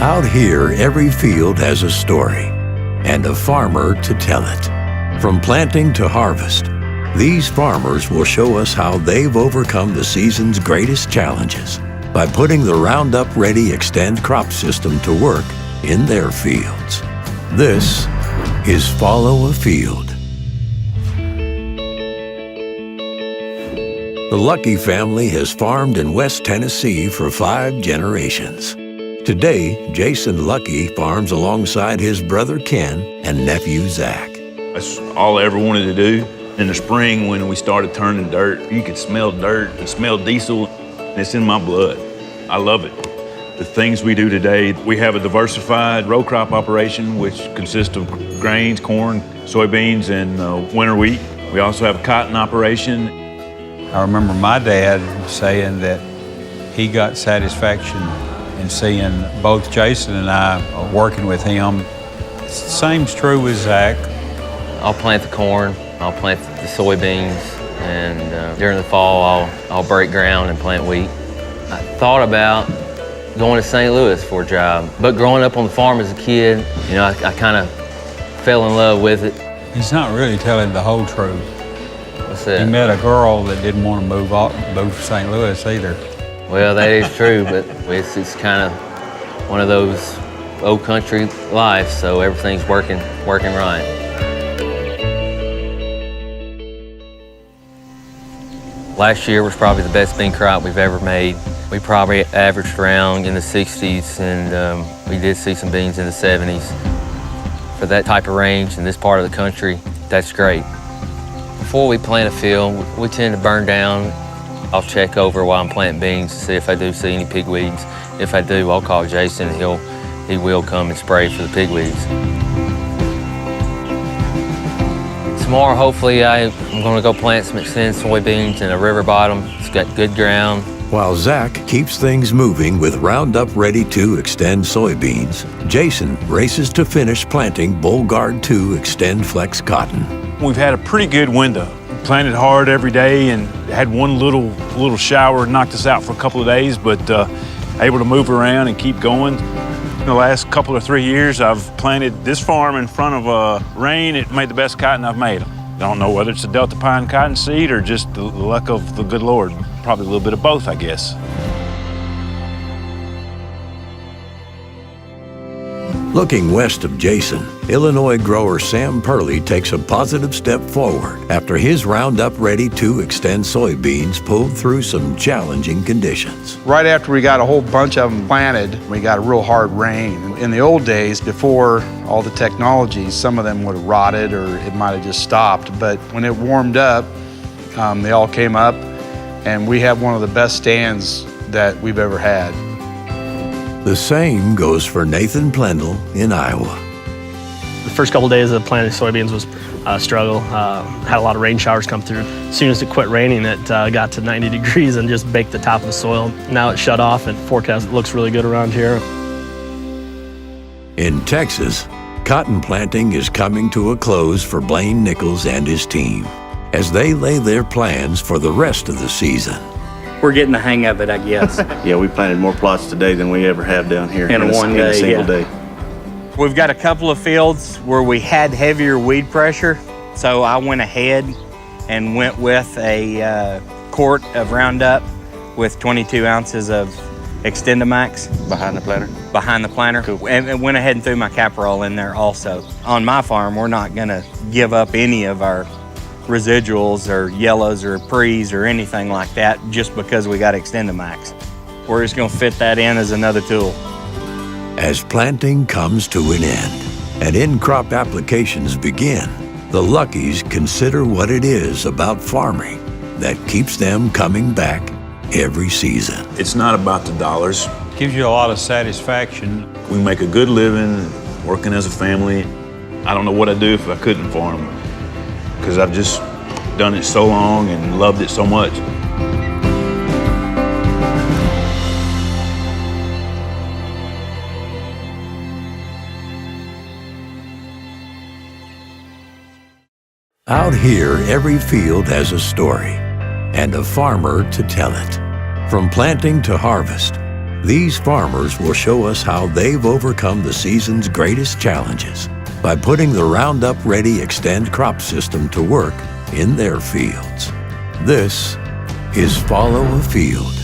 Out here, every field has a story and a farmer to tell it. From planting to harvest, these farmers will show us how they've overcome the season's greatest challenges by putting the Roundup Ready Xtend crop system to work in their fields. This is Follow a Field. The Lucky family has farmed in West Tennessee for 5 generations. Today, Jason Lucky farms alongside his brother Ken and nephew Zach. That's all I ever wanted to do. In the spring, when we started turning dirt, you could smell dirt and smell diesel, and it's in my blood. I love it. The things we do today, we have a diversified row crop operation, which consists of grains, corn, soybeans, and winter wheat. We also have a cotton operation. I remember my dad saying that he got satisfaction in seeing both Jason and I working with him. Same's true with Zach. I'll plant the corn, I'll plant the soybeans, and during the fall I'll break ground and plant wheat. I thought about going to St. Louis for a job, but growing up on the farm as a kid, I kind of fell in love with it. He's not really telling the whole truth. What's that? He met a girl that didn't want to move to St. Louis either. Well, that is true, but it's kind of one of those old country lives, so everything's working right. Last year was probably the best bean crop we've ever made. We probably averaged around in the 60s, and we did see some beans in the 70s. For that type of range in this part of the country, that's great. Before we plant a field, we tend to burn down. I'll check over while I'm planting beans to see if I do see any pigweeds. If I do, I'll call Jason and he will come and spray for the pigweeds. Tomorrow, hopefully, I'm gonna go plant some Xtend soybeans in a river bottom. It's got good ground. While Zach keeps things moving with Roundup Ready 2 Xtend soybeans, Jason races to finish planting Bollgard 2 Xtend Flex cotton. We've had a pretty good window. We planted hard every day and had one little shower knocked us out for a couple of days, but able to move around and keep going. In the last couple or 3 years, I've planted this farm in front of rain. It made the best cotton I've made. I don't know whether it's a Delta Pine cotton seed or just the luck of the good Lord. Probably a little bit of both, I guess. Looking west of Jason, Illinois grower Sam Purley takes a positive step forward after his Roundup Ready 2 Xtend soybeans pulled through some challenging conditions. Right after we got a whole bunch of them planted, we got a real hard rain. In the old days, before all the technology, some of them would have rotted or it might have just stopped. But when it warmed up, they all came up, and we have one of the best stands that we've ever had. The same goes for Nathan Plendle in Iowa. The first couple of days of planting soybeans was a struggle. Had a lot of rain showers come through. As soon as it quit raining, it got to 90 degrees and just baked the top of the soil. Now it's shut off, and forecast looks really good around here. In Texas, cotton planting is coming to a close for Blaine Nichols and his team as they lay their plans for the rest of the season. We're getting the hang of it, I guess. Yeah, we planted more plots today than we ever have down here in a single day. We've got a couple of fields where we had heavier weed pressure, so I went ahead and went with a quart of Roundup with 22 ounces of Xtend-A-Max. Behind the planter? Behind the planter. Cool. And went ahead and threw my Caparol in there also. On my farm, we're not gonna give up any of our residuals or yellows or pre's or anything like that just because we got Xtend-A-Max. We're just gonna fit that in as another tool. As planting comes to an end and in-crop applications begin, the Luckies consider what it is about farming that keeps them coming back every season. It's not about the dollars. Gives you a lot of satisfaction. We make a good living working as a family. I don't know what I'd do if I couldn't farm, because I've just done it so long and loved it so much. Out here, every field has a story and a farmer to tell it. From planting to harvest, These farmers will show us how they've overcome the season's greatest challenges by putting the Roundup Ready Xtend crop system to work in their fields. This is Follow a Field.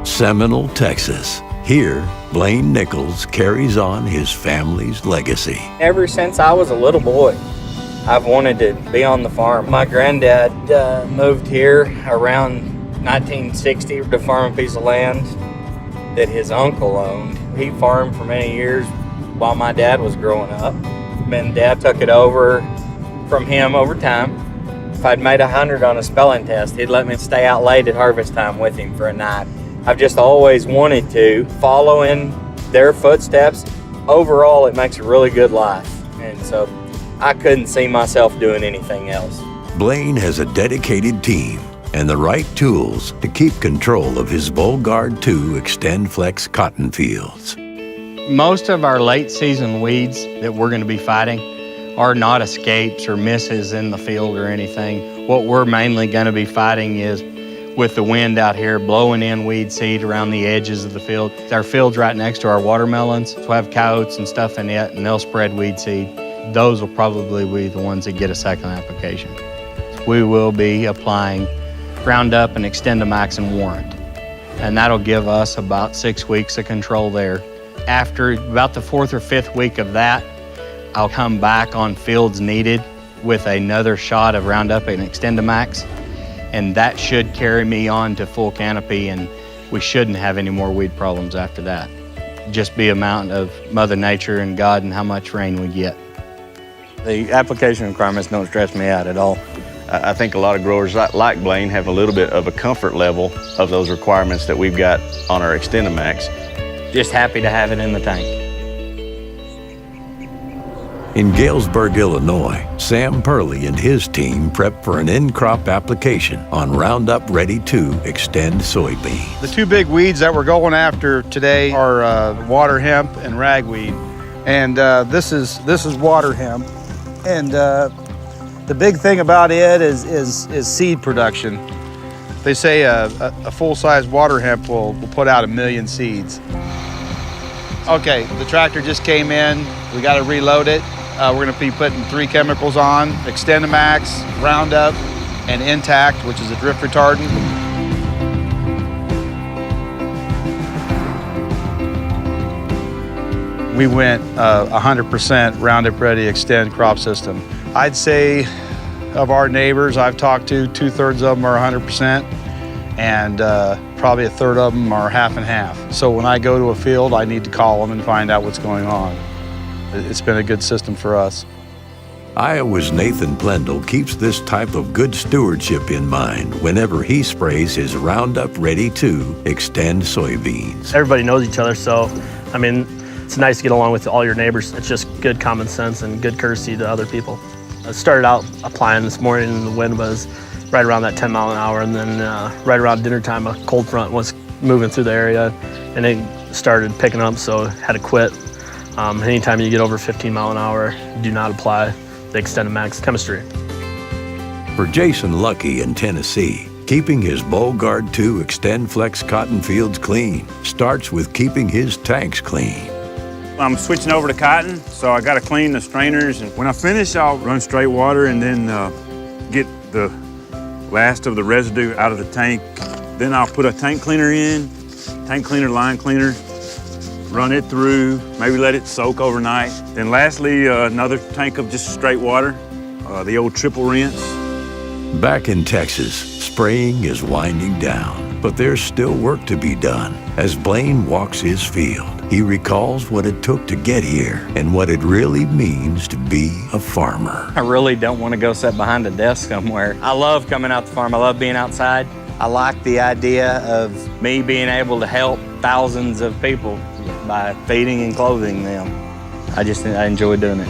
Seminole, Texas. Here, Blaine Nichols carries on his family's legacy. Ever since I was a little boy, I've wanted to be on the farm. My granddad moved here around 1960 to farm a piece of land that his uncle owned. He farmed for many years while my dad was growing up. And Dad took it over from him over time. If I'd made 100 on a spelling test, he'd let me stay out late at harvest time with him for a night. I've just always wanted to follow in their footsteps. Overall, it makes a really good life. And so I couldn't see myself doing anything else. Blaine has a dedicated team and the right tools to keep control of his Bollgard 2 Xtend Flex cotton fields. Most of our late season weeds that we're going to be fighting are not escapes or misses in the field or anything. What we're mainly going to be fighting is with the wind out here blowing in weed seed around the edges of the field. Our field's right next to our watermelons, so we have coyotes and stuff in it, and they'll spread weed seed. Those will probably be the ones that get a second application. We will be applying Roundup and Xtend and Warrant, and that'll give us about 6 weeks of control there. After about the 4th or 5th week of that, I'll come back on fields needed with another shot of Roundup and Xtend, and that should carry me on to full canopy, and we shouldn't have any more weed problems after that. Just be amount of Mother Nature and God and how much rain we get. The application requirements don't stress me out at all. I think a lot of growers like Blaine have a little bit of a comfort level of those requirements that we've got on our Xtend. Just happy to have it in the tank. In Galesburg, Illinois, Sam Purley and his team prep for an in-crop application on Roundup Ready 2 Xtend soybeans. The two big weeds that we're going after today are water hemp and ragweed. And this is water hemp. And the big thing about it is seed production. They say a full-size water hemp will put out 1 million seeds. Okay, the tractor just came in. We got to reload it. We're going to be putting 3 chemicals on: Xtend, Roundup, and Intact, which is a drift retardant. We went 100% Roundup Ready Xtend crop system. I'd say of our neighbors I've talked to, 2/3 of them are 100%, and probably 1/3 of them are half and half. So when I go to a field, I need to call them and find out what's going on. It's been a good system for us. Iowa's Nathan Plendle keeps this type of good stewardship in mind whenever he sprays his Roundup Ready 2 Xtend soybeans. Everybody knows each other, so, I mean, it's nice to get along with all your neighbors. It's just good common sense and good courtesy to other people. I started out applying this morning and the wind was right around that 10 mile an hour, and then right around dinner time a cold front was moving through the area and it started picking up, so had to quit. Anytime you get over 15 mile an hour, do not apply the Xtend chemistry. For Jason Lucky in Tennessee, keeping his Bollgard 2 Xtend Flex cotton fields clean starts with keeping his tanks clean. I'm switching over to cotton, so I gotta clean the strainers, and when I finish, I'll run straight water and then get the last of the residue out of the tank. Then I'll put a tank cleaner in, tank cleaner, line cleaner, run it through, maybe let it soak overnight. Then lastly, another tank of just straight water, the old triple rinse. Back in Texas, spraying is winding down, but there's still work to be done. As Blaine walks his field, he recalls what it took to get here and what it really means to be a farmer. I really don't want to go sit behind a desk somewhere. I love coming out the farm. I love being outside. I like the idea of me being able to help thousands of people by feeding and clothing them. I enjoy doing it.